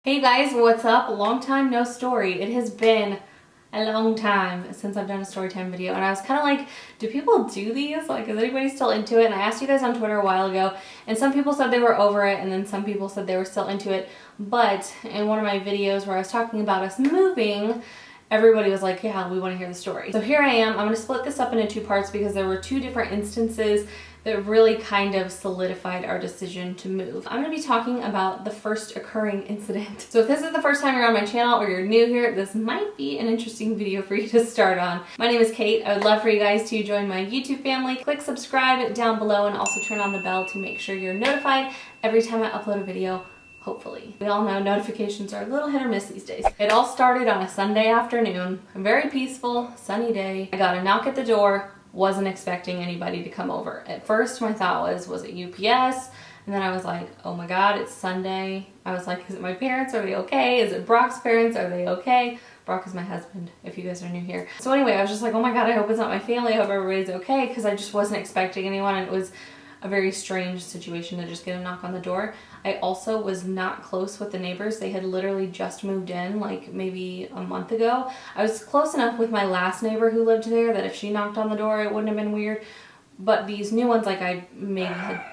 Hey guys, what's up? Long time no story. It has been a long time since I've done a story time video, and I was kind of like, do people do these? Like, is anybody still into it? And I asked you guys on Twitter a while ago, and some people said they were over it, and then some people said they were still into it. But in one of my videos where I was talking about us moving, everybody was like, yeah, we want to hear the story. So here I am. I'm going to split this up into two parts because there were two different instances that really kind of solidified our decision to move. I'm going to be talking about the first occurring incident. So if this is the first time you're on my channel or you're new here, this might be an interesting video for you to start on. My name is Kate. I would love for you guys to join my YouTube family. Click subscribe down below and also turn on the bell to make sure you're notified every time I upload a video. Hopefully. We all know notifications are a little hit or miss these days. It all started on a Sunday afternoon, a very peaceful, sunny day. I got a knock at the door, wasn't expecting anybody to come over. At first my thought was it UPS? And then I was like, oh my God, it's Sunday. I was like, is it my parents? Are they okay? Is it Brock's parents? Are they okay? Brock is my husband, if you guys are new here. So anyway, I was just like, oh my God, I hope it's not my family. I hope everybody's okay, because I just wasn't expecting anyone, and it was a very strange situation to just get a knock on the door. I also was not close with the neighbors. They had literally just moved in like maybe a month ago. I was close enough with my last neighbor who lived there that if she knocked on the door it wouldn't have been weird. But these new ones, like, I maybe had,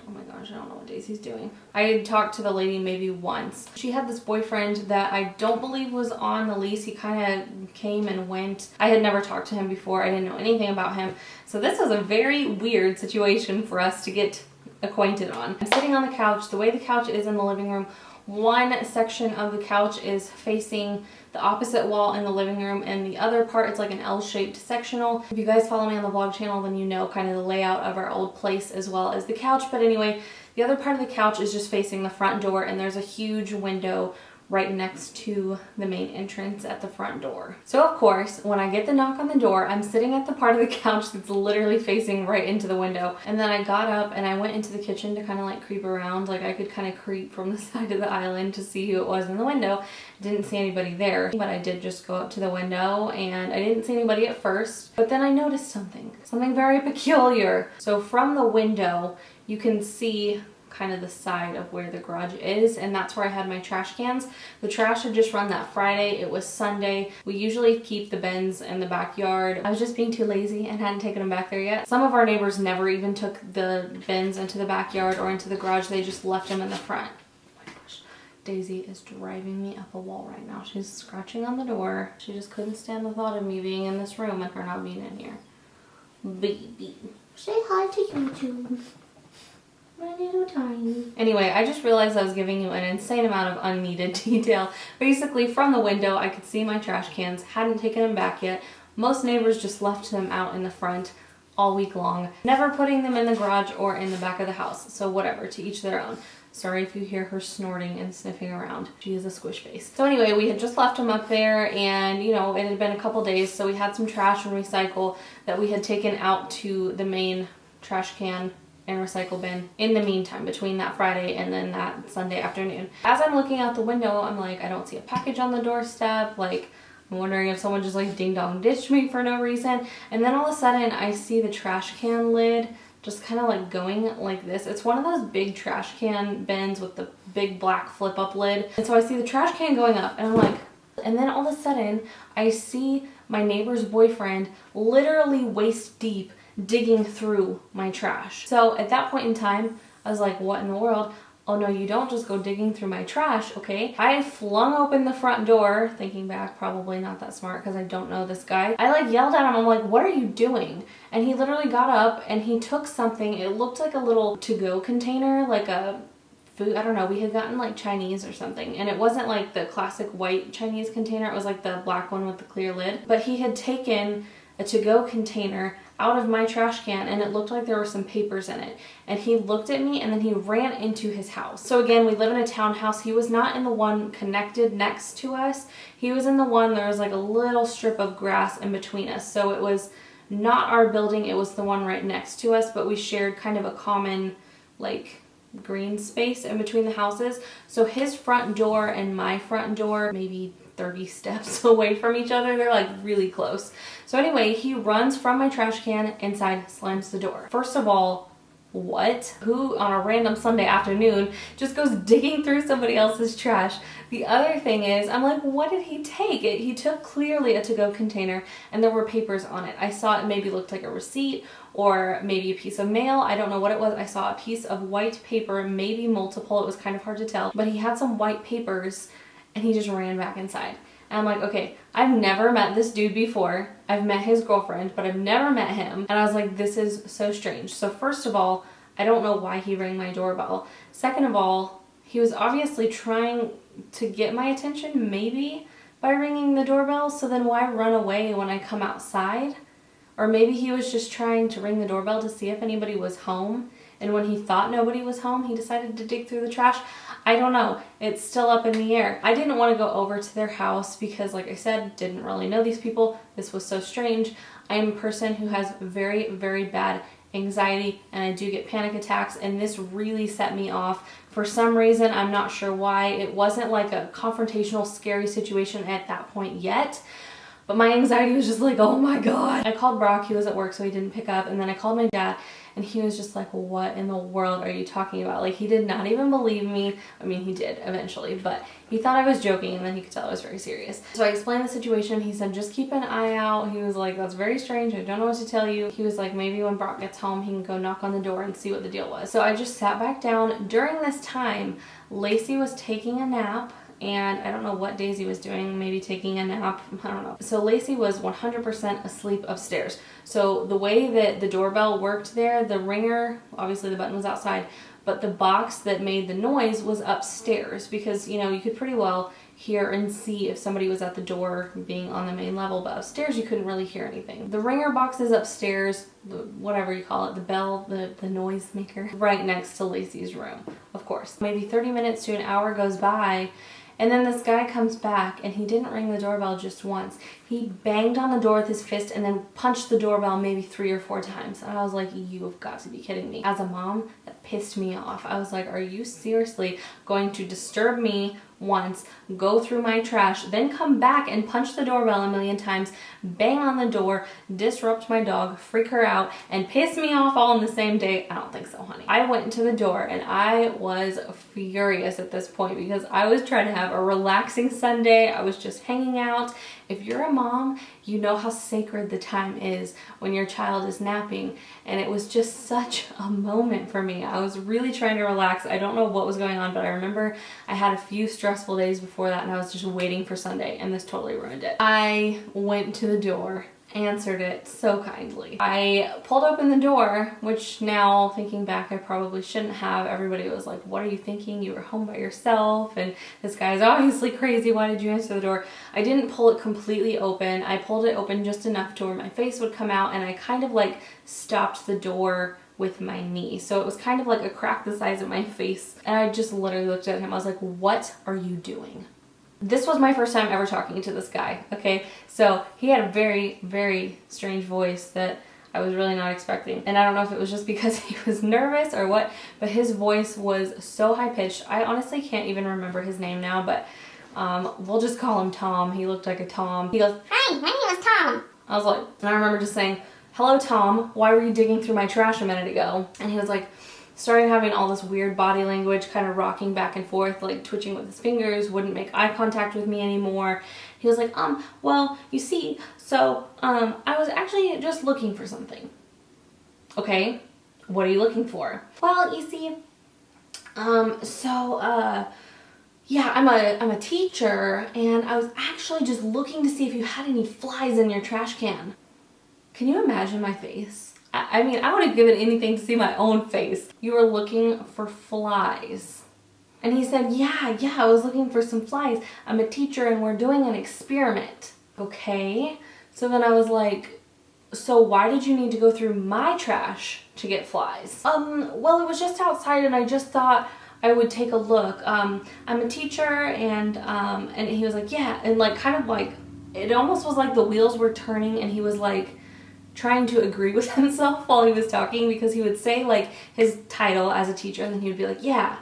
oh my gosh, I don't know what Daisy's doing. I had talked to the lady maybe once. She had this boyfriend that I don't believe was on the lease. He kind of came and went. I had never talked to him before. I didn't know anything about him. So this was a very weird situation for us to get acquainted on. I'm sitting on the couch. The way the couch is in the living room, one section of the couch is facing the opposite wall in the living room, and the other part is like an L-shaped sectional. If you guys follow me on the vlog channel, then you know kind of the layout of our old place as well as the couch. But anyway, the other part of the couch is just facing the front door, and there's a huge window right next to the main entrance at the front door. So of course, when I get the knock on the door, I'm sitting at the part of the couch that's literally facing right into the window. And then I got up and I went into the kitchen to kind of like creep around. Like, I could kind of creep from the side of the island to see who it was in the window. Didn't see anybody there, but I did just go up to the window, and I didn't see anybody at first. But then I noticed something very peculiar. So from the window, you can see kind of the side of where the garage is, and that's where I had my trash cans. The trash had just run that Friday. It was Sunday. We usually keep the bins in the backyard. I was just being too lazy and hadn't taken them back there yet. Some of our neighbors never even took the bins into the backyard or into the garage. They just left them in the front. Oh my gosh. Daisy is driving me up a wall right now. She's scratching on the door. She just couldn't stand the thought of me being in this room and her not being in here. Baby, say hi to YouTube. My little tiny. Anyway, I just realized I was giving you an insane amount of unneeded detail. Basically, from the window, I could see my trash cans. Hadn't taken them back yet. Most neighbors just left them out in the front all week long, never putting them in the garage or in the back of the house. So whatever, to each their own. Sorry if you hear her snorting and sniffing around. She is a squish face. So anyway, we had just left them up there, and you know, it had been a couple days, so we had some trash and recycle that we had taken out to the main trash can and recycle bin in the meantime, between that Friday and then that Sunday afternoon. As I'm looking out the window, I'm like, I don't see a package on the doorstep. Like, I'm wondering if someone just like ding dong ditched me for no reason. And then all of a sudden I see the trash can lid just kind of like going like this. It's one of those big trash can bins with the big black flip up lid. And so I see the trash can going up, and I'm like, and then all of a sudden I see my neighbor's boyfriend literally waist deep digging through my trash. So at that point in time, I was like, what in the world? Oh no, you don't just go digging through my trash, okay? I flung open the front door, thinking back, probably not that smart because I don't know this guy. I like yelled at him, I'm like, what are you doing? And he literally got up and he took something. It looked like a little to-go container, like a food, I don't know, we had gotten like Chinese or something, and it wasn't like the classic white Chinese container, it was like the black one with the clear lid. But he had taken a to-go container out of my trash can, and it looked like there were some papers in it. And he looked at me and then he ran into his house. So again, we live in a townhouse. He was not in the one connected next to us. He was in the one, there was like a little strip of grass in between us. So it was not our building, it was the one right next to us, but we shared kind of a common like green space in between the houses. So his front door and my front door, maybe 30 steps away from each other. They're like really close. So anyway, he runs from my trash can inside, slams the door. First of all, what? Who on a random Sunday afternoon just goes digging through somebody else's trash? The other thing is, I'm like, what did he take? He took clearly a to-go container and there were papers on it. I saw it maybe looked like a receipt or maybe a piece of mail. I don't know what it was. I saw a piece of white paper, maybe multiple. It was kind of hard to tell, but he had some white papers and he just ran back inside. And I'm like, okay, I've never met this dude before. I've met his girlfriend, but I've never met him. And I was like, this is so strange. So first of all, I don't know why he rang my doorbell. Second of all, he was obviously trying to get my attention, maybe, by ringing the doorbell. So then why run away when I come outside? Or maybe he was just trying to ring the doorbell to see if anybody was home. And when he thought nobody was home, he decided to dig through the trash. I don't know. It's still up in the air. I didn't want to go over to their house because, like I said, didn't really know these people. This was so strange. I am a person who has very, very bad anxiety and I do get panic attacks, and this really set me off. For some reason, I'm not sure why. It wasn't like a confrontational, scary situation at that point yet. But my anxiety was just like, oh my God. I called Brock, he was at work so he didn't pick up, and then I called my dad and he was just like, what in the world are you talking about? Like, he did not even believe me. I mean, he did eventually, but he thought I was joking, and then he could tell I was very serious. So I explained the situation. He said, just keep an eye out. He was like, that's very strange. I don't know what to tell you. He was like, maybe when Brock gets home, he can go knock on the door and see what the deal was. So I just sat back down. During this time, Lacey was taking a nap. And I don't know what Daisy was doing, maybe taking a nap, I don't know. So Lacey was 100% asleep upstairs. So the way that the doorbell worked there, the ringer, obviously the button was outside, but the box that made the noise was upstairs because, you know, you could pretty well hear and see if somebody was at the door being on the main level, but upstairs you couldn't really hear anything. The ringer box is upstairs, whatever you call it, the bell, the noise maker, right next to Lacey's room, of course. Maybe 30 minutes to an hour goes by, and then this guy comes back and he didn't ring the doorbell just once. He banged on the door with his fist and then punched the doorbell maybe 3 or 4 times. And I was like, you have got to be kidding me. As a mom, that pissed me off. I was like, are you seriously going to disturb me once, go through my trash, then come back and punch the doorbell a million times, bang on the door, disrupt my dog, freak her out, and piss me off all in the same day? I don't think so, honey. I went to the door and I was furious at this point because I was trying to have a relaxing Sunday. I was just hanging out. If you're a mom, you know how sacred the time is when your child is napping, and it was just such a moment for me. I was really trying to relax. I don't know what was going on, but I remember I had a few stressful days before that and I was just waiting for Sunday, and this totally ruined it. I went to the door, answered it so kindly. I pulled open the door, which now thinking back I probably shouldn't have. Everybody was like, what are you thinking? You were home by yourself and this guy's obviously crazy. Why did you answer the door? I didn't pull it completely open. I pulled it open just enough to where my face would come out, and I kind of like stopped the door with my knee. So it was kind of like a crack the size of my face, and I just literally looked at him. I was like, what are you doing? This was my first time ever talking to this guy, okay? So he had a very, very strange voice that I was really not expecting. And I don't know if it was just because he was nervous or what, but his voice was so high-pitched. I honestly can't even remember his name now, but we'll just call him Tom. He looked like a Tom. He goes, hi, my name is Tom. I was like, and I remember just saying, hello, Tom. Why were you digging through my trash a minute ago? And he was like, started having all this weird body language, kind of rocking back and forth, like twitching with his fingers, wouldn't make eye contact with me anymore. He was like, well, you see, so, I was actually just looking for something. Okay, what are you looking for? Well, you see, yeah, I'm a teacher, and I was actually just looking to see if you had any flies in your trash can. Can you imagine my face? I mean, I would have given anything to see my own face. You were looking for flies. And he said, yeah, I was looking for some flies. I'm a teacher and we're doing an experiment. Okay. So then I was like, so why did you need to go through my trash to get flies? Well, it was just outside and I just thought I would take a look. I'm a teacher, and he was like, yeah. And like, kind of like, it almost was like the wheels were turning and he was like, trying to agree with himself while he was talking, because he would say like his title as a teacher and then he would be like, yeah,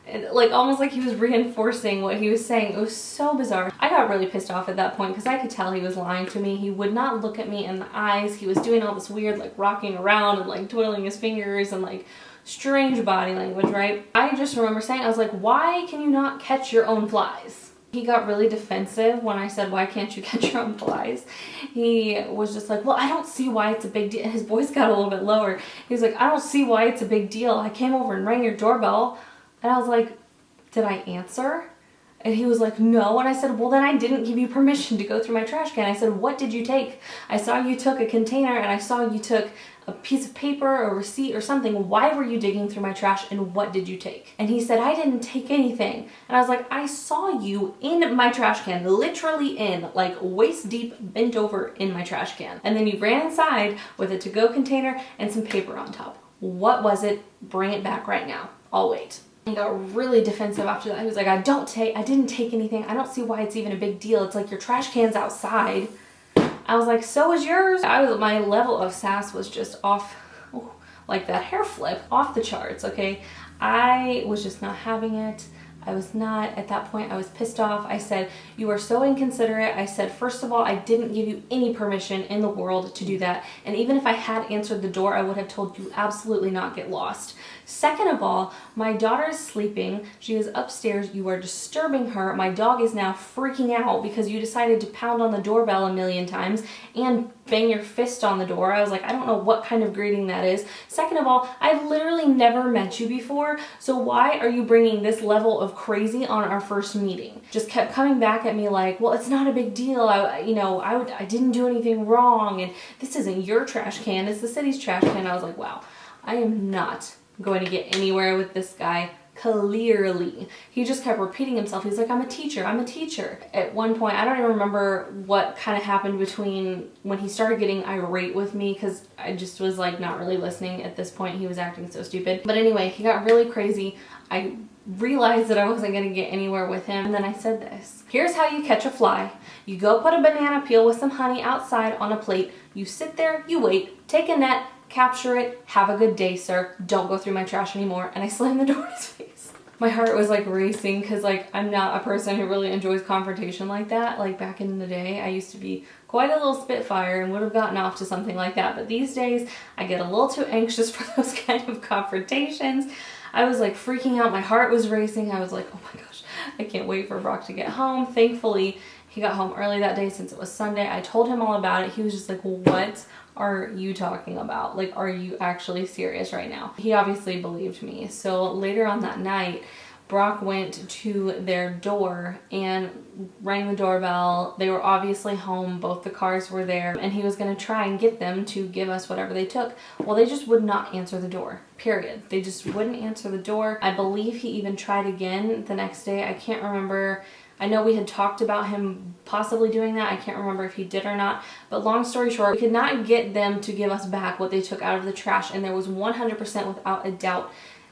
and like almost like he was reinforcing what he was saying. It was so bizarre. I got really pissed off at that point because I could tell he was lying to me. He would not look at me in the eyes. He was doing all this weird like rocking around and like twiddling his fingers and like Strange body language, right? I just remember saying, I was like, why can you not catch your own flies? He got really defensive when I said, why can't you catch your own flies? He was just like, well, I don't see why it's a big deal. His voice got a little bit lower. He was like, I don't see why it's a big deal. I came over and rang your doorbell. And I was like, did I answer? And he was like, no. And I said, well, then I didn't give you permission to go through my trash can. I said, what did you take? I saw you took a container and I saw you took a piece of paper or a receipt or something. Why were you digging through my trash and what did you take? And he said, I didn't take anything. And I was like, I saw you in my trash can, literally in, like waist deep, bent over in my trash can. And then you ran inside with a to-go container and some paper on top. What was it? Bring it back right now. I'll wait. He got really defensive after that. He was like, I didn't take anything. I don't see why it's even a big deal. It's like your trash can's outside. I was like, so is yours. My level of sass was just off, like that hair flip, off the charts, okay? I was just not having it. I was not, at that point, I was pissed off. I said, you are so inconsiderate. I said, first of all, I didn't give you any permission in the world to do that. And even if I had answered the door, I would have told you absolutely not get lost. Second of all, my daughter is sleeping. She is upstairs. You are disturbing her. My dog is now freaking out because you decided to pound on the doorbell a million times and bang your fist on the door. I was like, I don't know what kind of greeting that is. Second of all, I've literally never met you before, so why are you bringing this level of crazy on our first meeting? Just kept coming back at me like, well, it's not a big deal. I didn't do anything wrong, and this isn't your trash can, it's the city's trash can. I was like, wow, I am not going to get anywhere with this guy. Clearly. He just kept repeating himself. He's like, I'm a teacher, I'm a teacher. At one point, I don't even remember what kind of happened between when he started getting irate with me, because I just was like not really listening at this point. He was acting so stupid. But anyway, he got really crazy. I realized that I wasn't going to get anywhere with him. And then I said this. Here's how you catch a fly. You go put a banana peel with some honey outside on a plate. You sit there, you wait, take a net, capture it, have a good day, sir. Don't go through my trash anymore. And I slammed the door in his face. My heart was like racing because like I'm not a person who really enjoys confrontation like that. Like back in the day, I used to be quite a little spitfire and would have gotten off to something like that. But these days, I get a little too anxious for those kind of confrontations. I was like freaking out. My heart was racing. I was like, oh my gosh, I can't wait for Brock to get home. Thankfully, he got home early that day since it was Sunday. I told him all about it. He was just like, what are you talking about? Like, are you actually serious right now? He obviously believed me. So later on that night, Brock went to their door and rang the doorbell. They were obviously home. Both the cars were there. And he was going to try and get them to give us whatever they took. Well, they just would not answer the door. Period. They just wouldn't answer the door. I believe he even tried again the next day. I can't remember. I know we had talked about him possibly doing that. I can't remember if he did or not. But long story short, we could not get them to give us back what they took out of the trash. And there was 100% without a doubt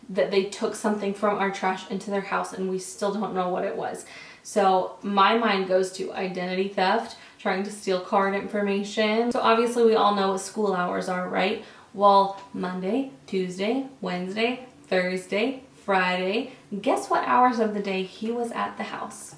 that they took something from our trash into their house, and we still don't know what it was. So my mind goes to identity theft, trying to steal card information. So obviously we all know what school hours are, right? Well, Monday, Tuesday, Wednesday, Thursday, Friday. Guess what hours of the day he was at the house?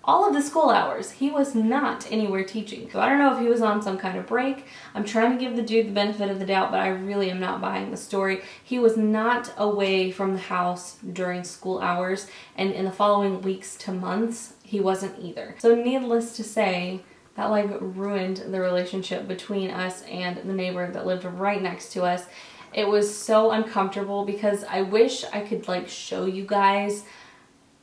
All of the school hours. He was not anywhere teaching. So I don't know if he was on some kind of break. I'm trying to give the dude the benefit of the doubt, but I really am not buying the story. He was not away from the house during school hours, and in the following weeks to months, he wasn't either. So needless to say, that like ruined the relationship between us and the neighbor that lived right next to us. It was so uncomfortable because I wish I could like show you guys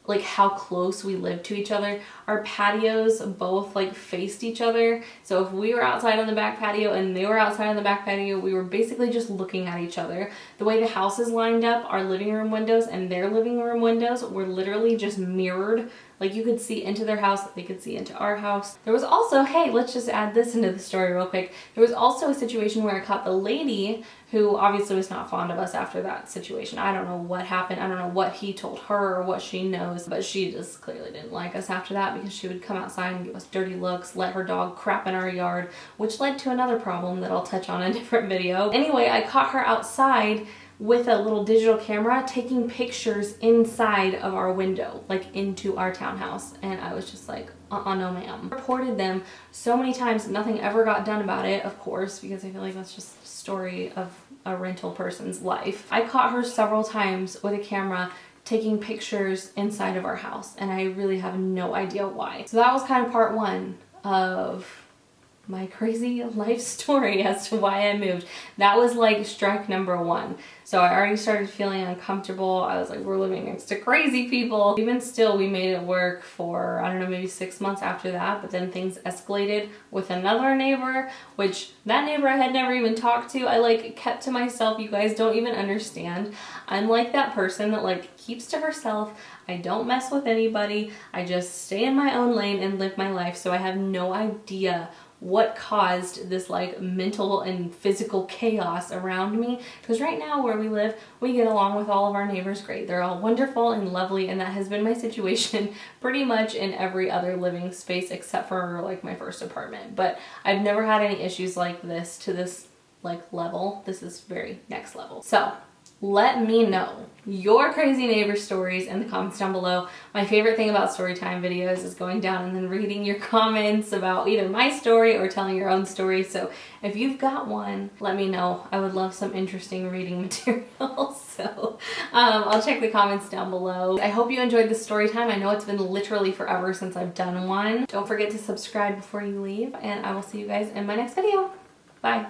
like how close we lived to each other. Our patios both like faced each other. So if we were outside on the back patio and they were outside on the back patio, we were basically just looking at each other. The way the house is lined up, our living room windows and their living room windows were literally just mirrored. Like you could see into their house, they could see into our house. There was also, hey, let's just add this into the story real quick. There was also a situation where I caught the lady who obviously was not fond of us after that situation. I don't know what happened. I don't know what he told her or what she knows, but she just clearly didn't like us after that because she would come outside and give us dirty looks, let her dog crap in our yard, which led to another problem that I'll touch on in a different video. Anyway, I caught her outside with a little digital camera taking pictures inside of our window, like into our townhouse. And I was just like, no ma'am. Reported them so many times, nothing ever got done about it, of course, because I feel like that's just the story of a rental person's life. I caught her several times with a camera taking pictures inside of our house, and I really have no idea why. So that was kind of part one of my crazy life story as to why I moved. That was like strike number one. So I already started feeling uncomfortable. I was like, we're living next to crazy people. Even still, we made it work for, I don't know, maybe 6 months after that, but then things escalated with another neighbor, which that neighbor I had never even talked to. I like kept to myself. You guys don't even understand. I'm like that person that like keeps to herself. I don't mess with anybody. I just stay in my own lane and live my life. So I have no idea what caused this like mental and physical chaos around me, because right now where we live, we get along with all of our neighbors great. They're all wonderful and lovely, and that has been my situation pretty much in every other living space except for like my first apartment. But I've never had any issues like this to this like level. This is very next level. So let me know your crazy neighbor stories in the comments down below. My favorite thing about storytime videos is going down and then reading your comments about either my story or telling your own story. So if you've got one, let me know. I would love some interesting reading material. So I'll check the comments down below. I hope you enjoyed this story time. I know it's been literally forever since I've done one. Don't forget to subscribe before you leave, and I will see you guys in my next video. Bye.